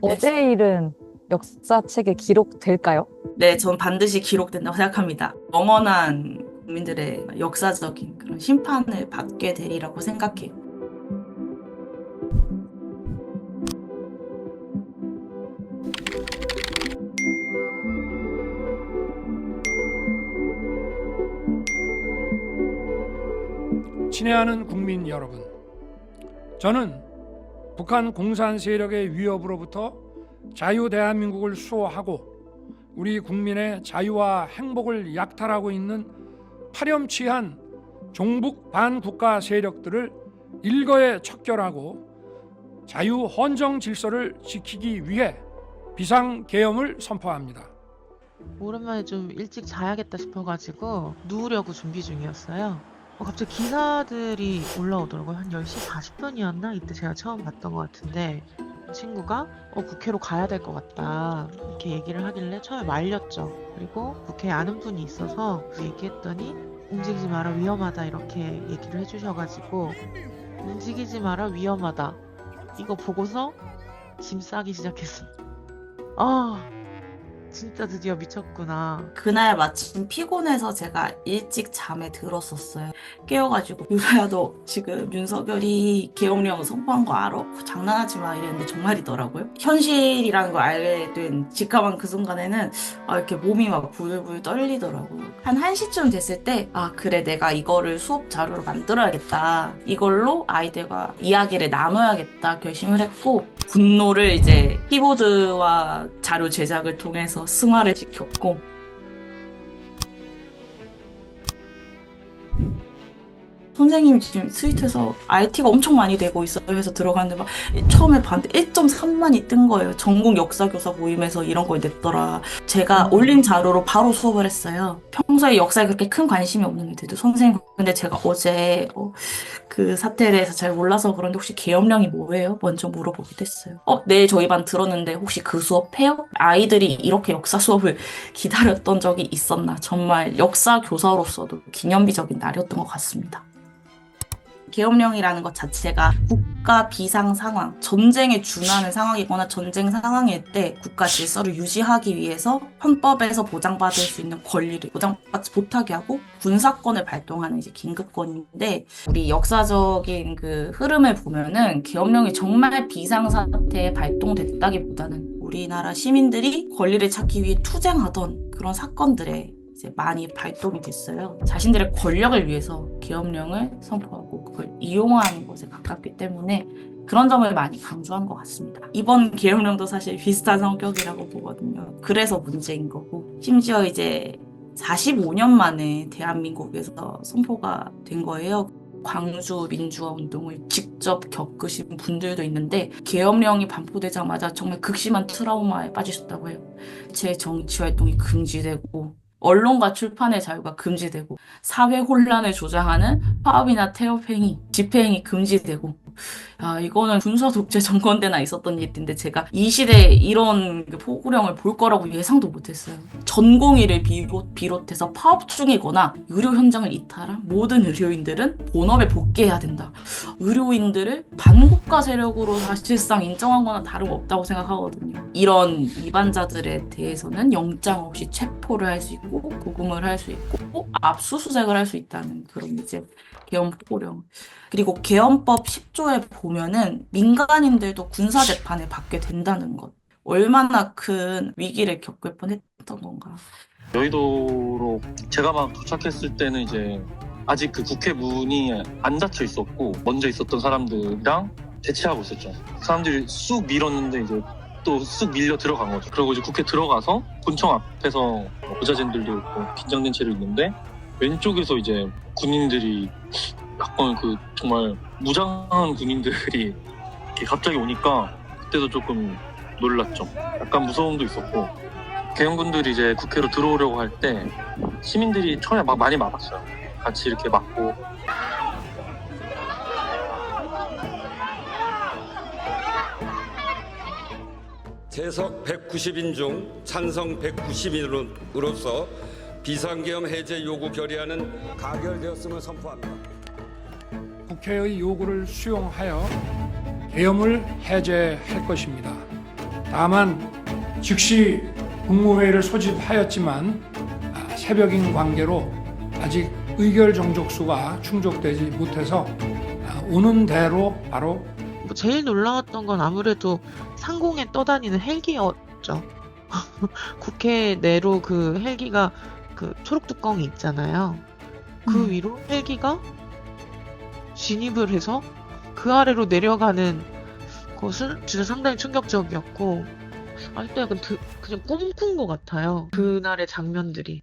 네. 어제 일은 역사책에 기록될까요? 네, 전 반드시 기록된다고 생각합니다. 영원한 국민들의 역사적인 그런 심판을 받게 되리라고 생각해요. 친애하는 국민 여러분, 저는 북한 공산 세력의 위협으로부터 자유 대한민국을 수호하고 우리 국민의 자유와 행복을 약탈하고 있는 파렴치한 종북 반국가 세력들을 일거에 척결하고 자유 헌정 질서를 지키기 위해 비상계엄을 선포합니다. 오랜만에 좀 일찍 자야겠다 싶어가지고 누우려고 준비 중이었어요. 갑자기 기사들이 올라오더라고요. 한 10시 40분이었나? 이때 제가 처음 봤던 것 같은데 친구가 국회로 가야 될 것 같다 이렇게 얘기를 하길래 처음에 말렸죠. 그리고 국회에 아는 분이 있어서 얘기했더니 움직이지 마라 위험하다 이렇게 얘기를 해주셔가지고 움직이지 마라 위험하다 이거 보고서 짐 싸기 시작했습니다. 아 진짜 드디어 미쳤구나. 그날 마침 피곤해서 제가 일찍 잠에 들었었어요. 깨워가지고 유라야 너 지금 윤석열이 계엄령 선포한 거 알아? 장난하지 마 이랬는데 정말이더라고요. 현실이라는 걸 알게 된 직감한 그 순간에는 이렇게 몸이 막 부들부들 떨리더라고요. 한 1시쯤 됐을 때 그래 내가 이거를 수업 자료로 만들어야겠다. 이걸로 아이들과 이야기를 나눠야겠다 결심을 했고 분노를 이제 키보드와 자료 제작을 통해서 승화를 시켰고 선생님이 지금 스위트에서 RT가 엄청 많이 되고 있어요. 그래서 들어갔는데 막 처음에 봤는데 1.3만이 뜬 거예요. 전국 역사교사 모임에서 이런 걸 냈더라. 제가 올린 자료로 바로 수업을 했어요. 평소에 역사에 그렇게 큰 관심이 없는 애들도 선생님 근데 제가 어제 그 사태에 대해서 잘 몰라서 그런데 혹시 계엄령이 뭐예요? 먼저 물어보기도 했어요. 네, 저희 반 들었는데 혹시 그 수업 해요? 아이들이 이렇게 역사 수업을 기다렸던 적이 있었나? 정말 역사 교사로서도 기념비적인 날이었던 것 같습니다. 계엄령이라는 것 자체가 국가 비상 상황, 전쟁에 준하는 상황이거나 전쟁 상황일 때 국가 질서를 유지하기 위해서 헌법에서 보장받을 수 있는 권리를 보장받지 못하게 하고 군사권을 발동하는 이제 긴급권인데 우리 역사적인 그 흐름을 보면은 계엄령이 정말 비상사태에 발동됐다기보다는 우리나라 시민들이 권리를 찾기 위해 투쟁하던 그런 사건들에 이제 많이 발동이 됐어요. 자신들의 권력을 위해서 계엄령을 선포하고 그걸 이용하는 것에 가깝기 때문에 그런 점을 많이 강조한 것 같습니다. 이번 계엄령도 사실 비슷한 성격이라고 보거든요. 그래서 문제인 거고 심지어 이제 45년 만에 대한민국에서 선포가 된 거예요. 광주 민주화 운동을 직접 겪으신 분들도 있는데 계엄령이 반포되자마자 정말 극심한 트라우마에 빠지셨다고 해요. 제 정치 활동이 금지되고 언론과 출판의 자유가 금지되고 사회 혼란을 조장하는 파업이나 태업행위, 집회행위 금지되고 이거는 군사 독재 정권 때나 있었던 일인데 제가 이 시대에 이런 포구령을 볼 거라고 예상도 못했어요. 전공의를 비롯해서 파업 중이거나 의료 현장을 이탈한 모든 의료인들은 본업에 복귀해야 된다. 의료인들을 반국가 세력으로 사실상 인정한 거나 다름없다고 생각하거든요. 이런 위반자들에 대해서는 영장 없이 체포를 할 수 있고 구금을 할 수 있고 압수수색을 할 수 있다는 그런 이제 계엄 포고령. 그리고 계엄법 10조에 보면은 민간인들도 군사재판을 받게 된다는 것. 얼마나 큰 위기를 겪을 뻔했던 건가. 여의도로 제가 막 도착했을 때는 이제 아직 그 국회 문이 안 닫혀 있었고 먼저 있었던 사람들이랑 대치하고 있었죠. 사람들이 쑥 밀었는데 이제 또 쑥 밀려 들어간 거죠. 그리고 이제 국회 들어가서 본청 앞에서 의자진들도 있고 긴장된 채로 있는데 왼쪽에서 이제 군인들이 약간 그 정말 무장한 군인들이 이렇게 갑자기 오니까 그때도 조금 놀랐죠. 약간 무서움도 있었고 계엄군들이 이제 국회로 들어오려고 할 때 시민들이 처음에 많이 막았어요. 같이 이렇게 막고 재석 190인 중 찬성 190인으로서 비상계엄 해제 요구 결의안은 가결되었음을 선포합니다. 국회의 요구를 수용하여 계엄을 해제할 것입니다. 다만 즉시 국무회의를 소집하였지만 새벽인 관계로 아직 의결 정족수가 충족되지 못해서 오는 대로 바로 뭐 제일 놀라웠던 건 아무래도 상공에 떠다니는 헬기였죠. 국회 내로 그 헬기가 그 초록 뚜껑이 있잖아요. 그 위로 헬기가 진입을 해서 그 아래로 내려가는 것은 진짜 상당히 충격적이었고, 아직도 약간 그냥 꿈꾼 것 같아요. 그날의 장면들이.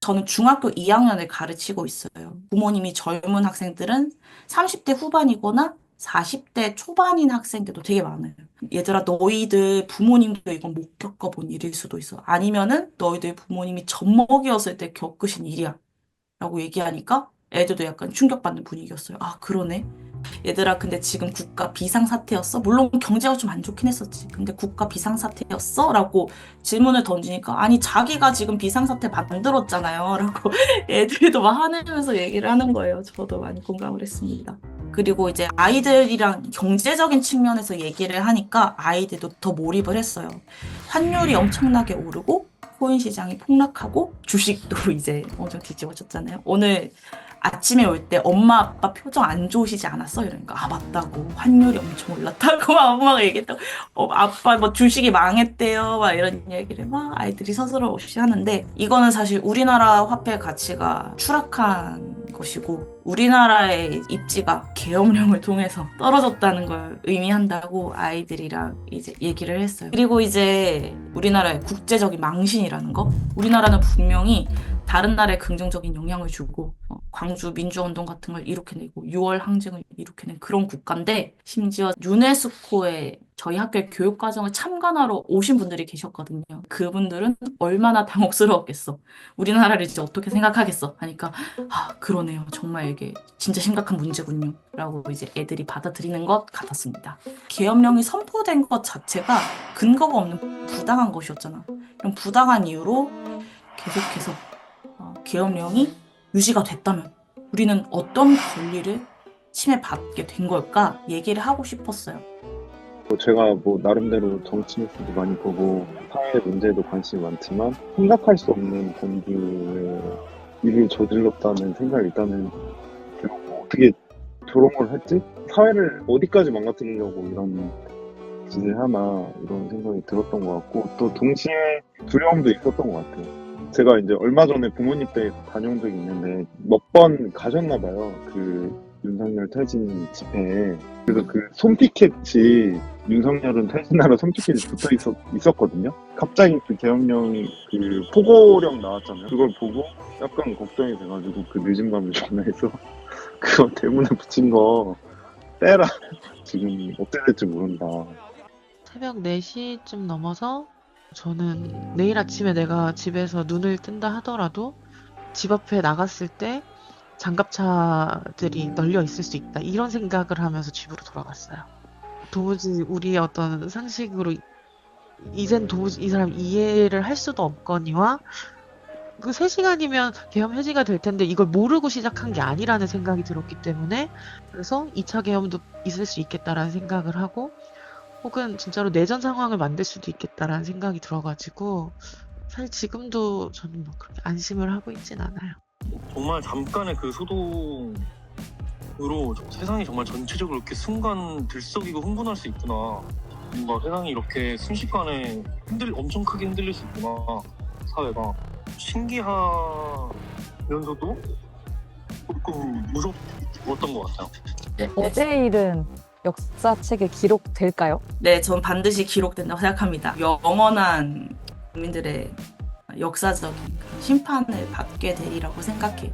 저는 중학교 2학년을 가르치고 있어요. 부모님이 젊은 학생들은 30대 후반이거나 40대 초반인 학생들도 되게 많아요. 얘들아, 너희들 부모님도 이건 못 겪어본 일일 수도 있어. 아니면은 너희들 부모님이 젖먹이었을 때 겪으신 일이야. 라고 얘기하니까 애들도 약간 충격받는 분위기였어요. 아, 그러네. 얘들아, 근데 지금 국가 비상사태였어? 물론 경제가 좀 안 좋긴 했었지. 근데 국가 비상사태였어? 라고 질문을 던지니까, 아니, 자기가 지금 비상사태 만들었잖아요. 라고 애들도 막 화내면서 얘기를 하는 거예요. 저도 많이 공감을 했습니다. 그리고 이제 아이들이랑 경제적인 측면에서 얘기를 하니까 아이들도 더 몰입을 했어요. 환율이 엄청나게 오르고, 코인 시장이 폭락하고, 주식도 이제 엄청 뒤집어졌잖아요. 오늘 아침에 올 때 엄마 아빠 표정 안 좋으시지 않았어? 이러니까 아, 맞다고, 환율이 엄청 올랐다고 막 엄마가 얘기했다고, 아빠 뭐 주식이 망했대요 막 이런 얘기를 막 아이들이 스스로 없이 하는데, 이거는 사실 우리나라 화폐 가치가 추락한 것이고 우리나라의 입지가 계엄령을 통해서 떨어졌다는 걸 의미한다고 아이들이랑 이제 얘기를 했어요. 그리고 이제 우리나라의 국제적인 망신이라는 거, 우리나라는 분명히 다른 나라에 긍정적인 영향을 주고 광주 민주운동 같은 걸 일으켜내고 6월 항쟁을 일으켜낸 그런 국가인데, 심지어 유네스코에 저희 학교의 교육과정을 참관하러 오신 분들이 계셨거든요. 그분들은 얼마나 당혹스러웠겠어. 우리나라를 이제 어떻게 생각하겠어 하니까, 아, 그러네요. 정말 이게 진짜 심각한 문제군요. 라고 이제 애들이 받아들이는 것 같았습니다. 계엄령이 선포된 것 자체가 근거가 없는 부당한 것이었잖아. 이런 부당한 이유로 계속해서 계엄령이 유지가 됐다면 우리는 어떤 권리를 침해받게 된 걸까 얘기를 하고 싶었어요. 제가 나름대로 정치 뉴스도 많이 보고 사회 문제에도 관심이 많지만 생각할 수 없는 범주의 일을 저질렀다는 생각이 일단은 들고, 어떻게 저런 걸 했지? 사회를 어디까지 망가뜨리려고 이런 짓을 하나, 이런 생각이 들었던 것 같고, 또 동시에 두려움도 있었던 것 같아요. 제가 이제 얼마 전에 부모님 댁에 다녀온 적이 있는데 몇 번 가셨나 봐요. 그 윤석열 퇴진 집회에. 그래서 그 손피켓이, 윤석열은 퇴진하러 손피켓이 붙어 있었거든요. 갑자기 그 계엄령 그 포고령 나왔잖아요. 그걸 보고 약간 걱정이 돼가지고 그 늦은 밤에 전화해서 그거 대문에 붙인 거 떼라. 지금 어떻게 될지 모른다. 새벽 4시쯤 넘어서 저는 내일 아침에 내가 집에서 눈을 뜬다 하더라도 집 앞에 나갔을 때 장갑차들이 널려 있을 수 있다, 이런 생각을 하면서 집으로 돌아갔어요. 도무지 우리의 어떤 상식으로 이젠 도무지 이 사람 이해를 할 수도 없거니와, 그 3시간이면 계엄 해지가 될 텐데 이걸 모르고 시작한 게 아니라는 생각이 들었기 때문에, 그래서 2차 계엄도 있을 수 있겠다라는 생각을 하고, 혹은 진짜로 내전 상황을 만들 수도 있겠다라는 생각이 들어가지고, 사실 지금도 저는 뭐 그렇게 안심을 하고 있진 않아요. 정말 잠깐의 그 소동으로 세상이 정말 전체적으로 이렇게 순간 들썩이고 흥분할 수 있구나. 뭔가 세상이 이렇게 순식간에 엄청 크게 흔들릴 수 있구나, 사회가. 신기하면서도 조금 무섭웠던 것 같아요. 어제 일은 역사책에 기록될까요? 네, 전 반드시 기록된다고 생각합니다. 영원한 국민들의 역사적인 심판을 받게 되리라고 생각해요.